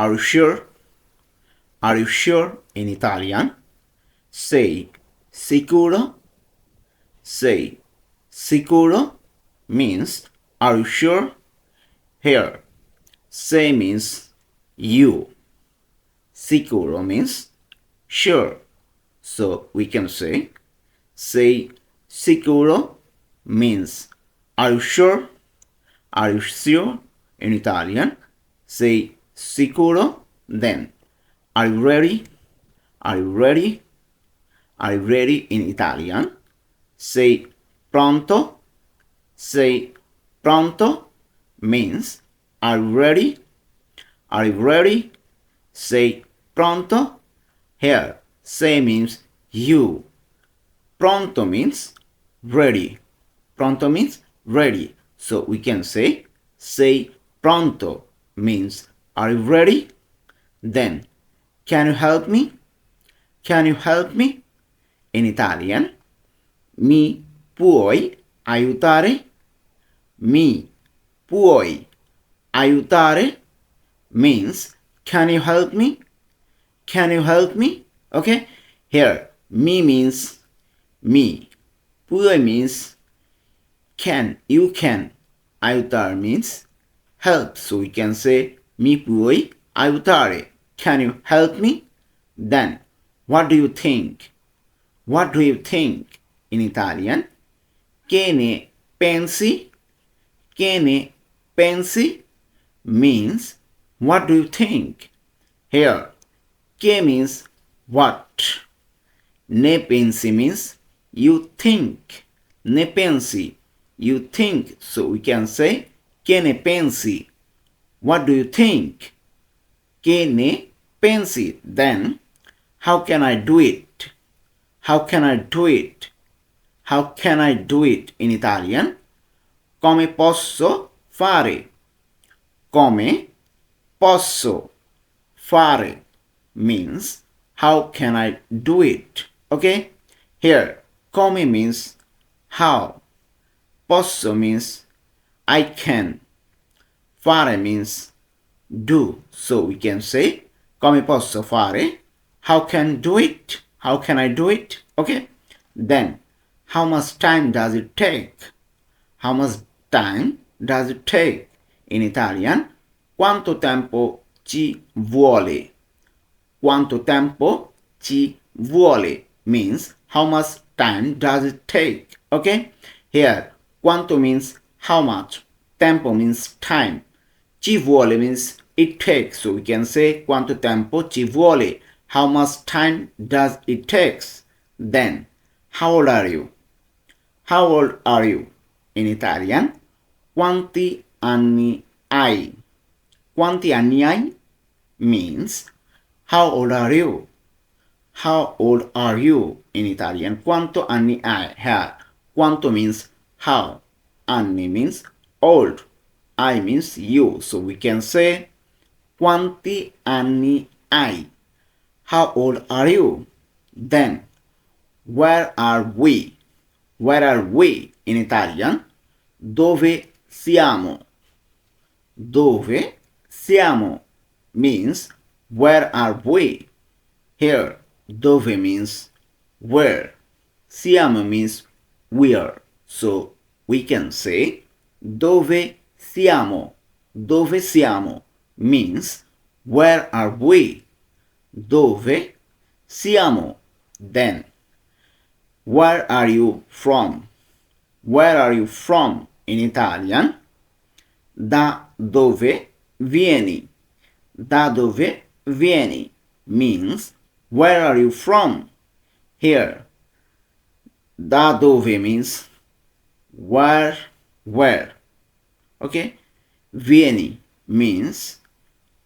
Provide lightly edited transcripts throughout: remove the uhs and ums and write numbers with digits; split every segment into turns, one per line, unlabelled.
Are you sure? Are you sure in Italian? Sei sicuro? Sei sicuro means are you sure? Here, sei means you. Sicuro means sure. So we can say sei sicuro means are you sure? Are you sure in Italian? Sei sicuro. Then are you ready? Are you ready? Are you ready in Italian? Sei pronto? Sei pronto means are you ready? Are you ready? Sei pronto. Here, sei means you. Pronto means ready. Pronto means ready. So we can say sei pronto means are you ready? Then can you help me? Can you help me? In Italian, mi puoi aiutare? Mi puoi aiutare means can you help me? Can you help me? Okay, here me means me, puoi means can, you can, aiutare means help. So we can say mi puoi aiutare. Can you help me? Then what do you think? What do you think in Italian? Che ne pensi? Che ne pensi means what do you think? Here, che means what? Ne pensi means you think. Ne pensi, you think. So we can say che ne pensi? What do you think? Che ne pensi? Then how can I do it? How can I do it? How can I do it in Italian? Come posso fare? Come posso fare means how can I do it? Okay? Here, come means how. Posso means I can. Fare means do. So we can say come posso fare? How can do it? How can I do it? Okay? Then how much time does it take? How much time does it take? In Italian, quanto tempo ci vuole? Quanto tempo ci vuole means how much time does it take? Okay? Here, quanto means how much, tempo means time, ci vuole means it takes. So we can say quanto tempo ci vuole. How much time does it takes? Then, how old are you? How old are you? In Italian, quanti anni hai? Quanti anni hai means how old are you? How old are you? In Italian, quanto anni hai? Here, quanto means how, anni means old, I means you. So we can say quanti anni hai? How old are you? Then, where are we? Where are we in Italian? Dove siamo? Dove siamo means where are we? Here, dove means where. Siamo means we are. So we can say dove siamo. Dove siamo means where are we? Dove siamo? Then, where are you from? Where are you from in Italian? Da dove vieni? Da dove vieni means where are you from? Here, da dove means where. Okay? Vieni means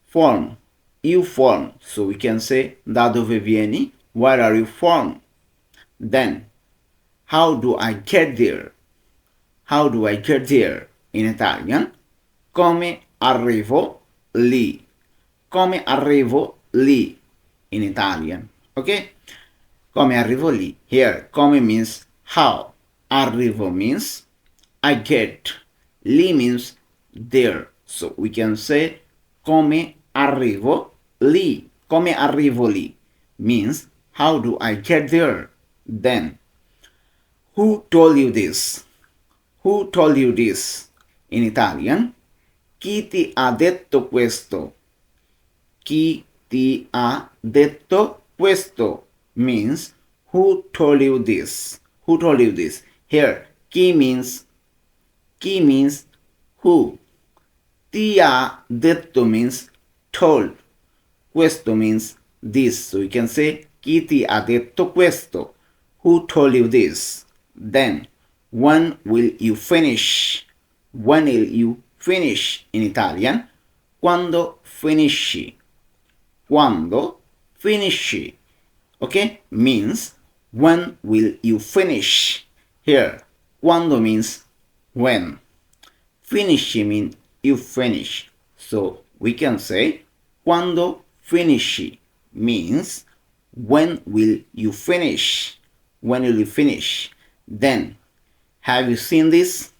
from. You from. So we can say da dove vieni? Where are you from? Then, how do I get there? How do I get there in Italian? Come arrivo lì? Come arrivo lì in Italian? Okay? Come arrivo lì. Here, come means how. Arrivo means I get. Lì means there. So we can say come arrivo lì. Come arrivo lì means how do I get there? Then, who told you this? Who told you this? In Italian, chi ti ha detto questo? Chi ti ha detto questo means who told you this? Who told you this? Here, chi means who. Ti ha detto means told. Questo means this. So you can say chi ti ha detto questo? Who told you this? Then, when will you finish? When will you finish in Italian? Quando finisci. Quando finisci. Okay? Means when will you finish? Here, quando means when. Finisci means you finish. So we can say quando finisci means when will you finish? When will you finish? Then, have you seen this?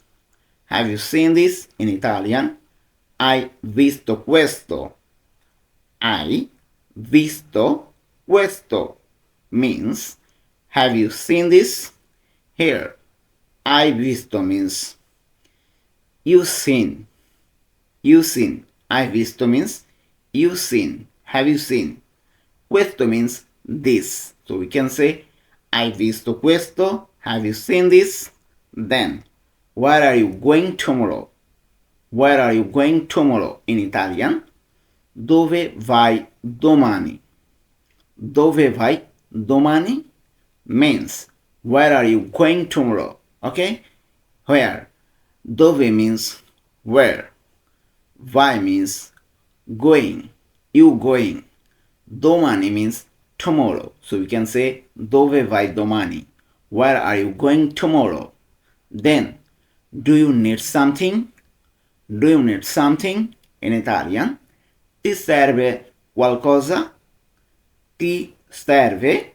Have you seen this in Italian? Hai visto questo? Hai visto questo means have you seen this? Here, hai visto means you've seen. You've seen. Hai visto means you've seen. Have you seen? Questo means this. So we can say hai visto questo. Have you seen this? Then, where are you going tomorrow? Where are you going tomorrow in Italian? Dove vai domani? Dove vai domani means where are you going tomorrow? Okay? Where? Dove means where. Vai means going. You going. Domani means tomorrow. So we can say dove vai domani? Where are you going tomorrow? Then, do you need something? Do you need something in Italian? Ti serve qualcosa? Ti serve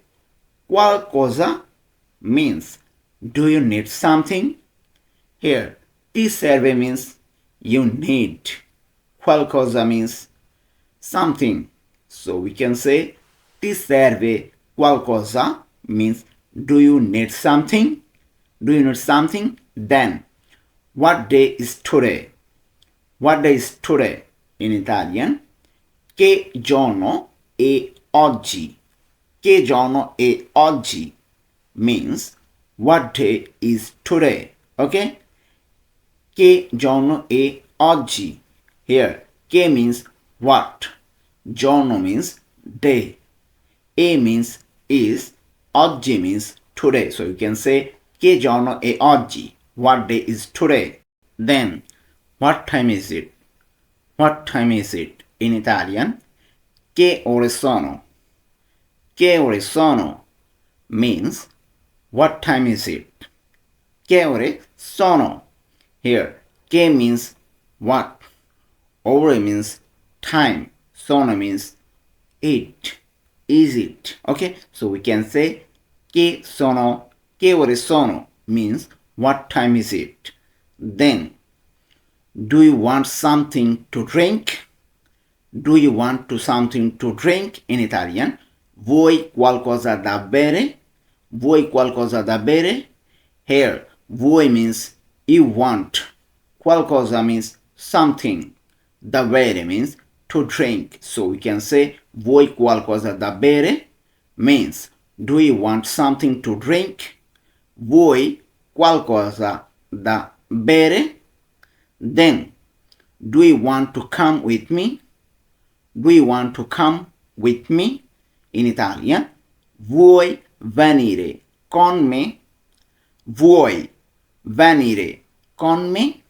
qualcosa means do you need something? Here, ti serve means you need. Qualcosa means something. So we can say ti serve qualcosa means do you need something? Do you need something? Then, what day is today? What day is today in Italian? Che giorno è oggi? Che giorno è oggi means what day is today? Okay? Che giorno è oggi? Here, che means what? Giorno means day. E means is. Oggi means today. So you can say che giorno è oggi? What day is today? Then, what time is it? What time is it in Italian? Che ore sono? Che ore sono means what time is it? Che ore sono? Here, che means what? Ore means time. Sono means it. Is it? Okay, so we can say che sono, che ore sono means what time is it? Then, do you want something to drink? Do you want to something to drink in Italian? Vuoi qualcosa da bere? Vuoi qualcosa da bere? Here, vuoi means you want. Qualcosa means something. Da bere means to drink. So we can say vuoi qualcosa da bere means do you want something to drink? Vuoi qualcosa da bere? Then, do you want to come with me? Do you want to come with me? In Italian, vuoi venire con me? Vuoi venire con me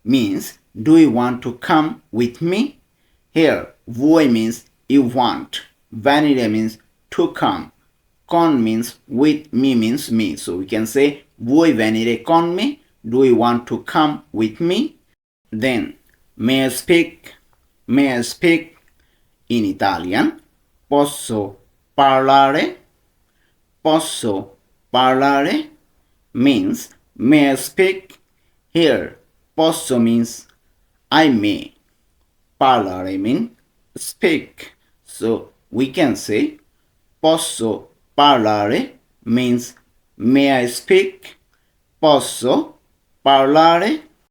means do you want to come with me? Here, vuoi means you want. Venire means to come. Con means with me means me. So we can say vuoi venire con me? Do you want to come with me? Then, may I speak? May I speak in Italian? Posso parlare? Posso parlare means may I speak? Here, posso means I may. Parlare means speak. So we can say posso parlare means may I speak? Posso parlare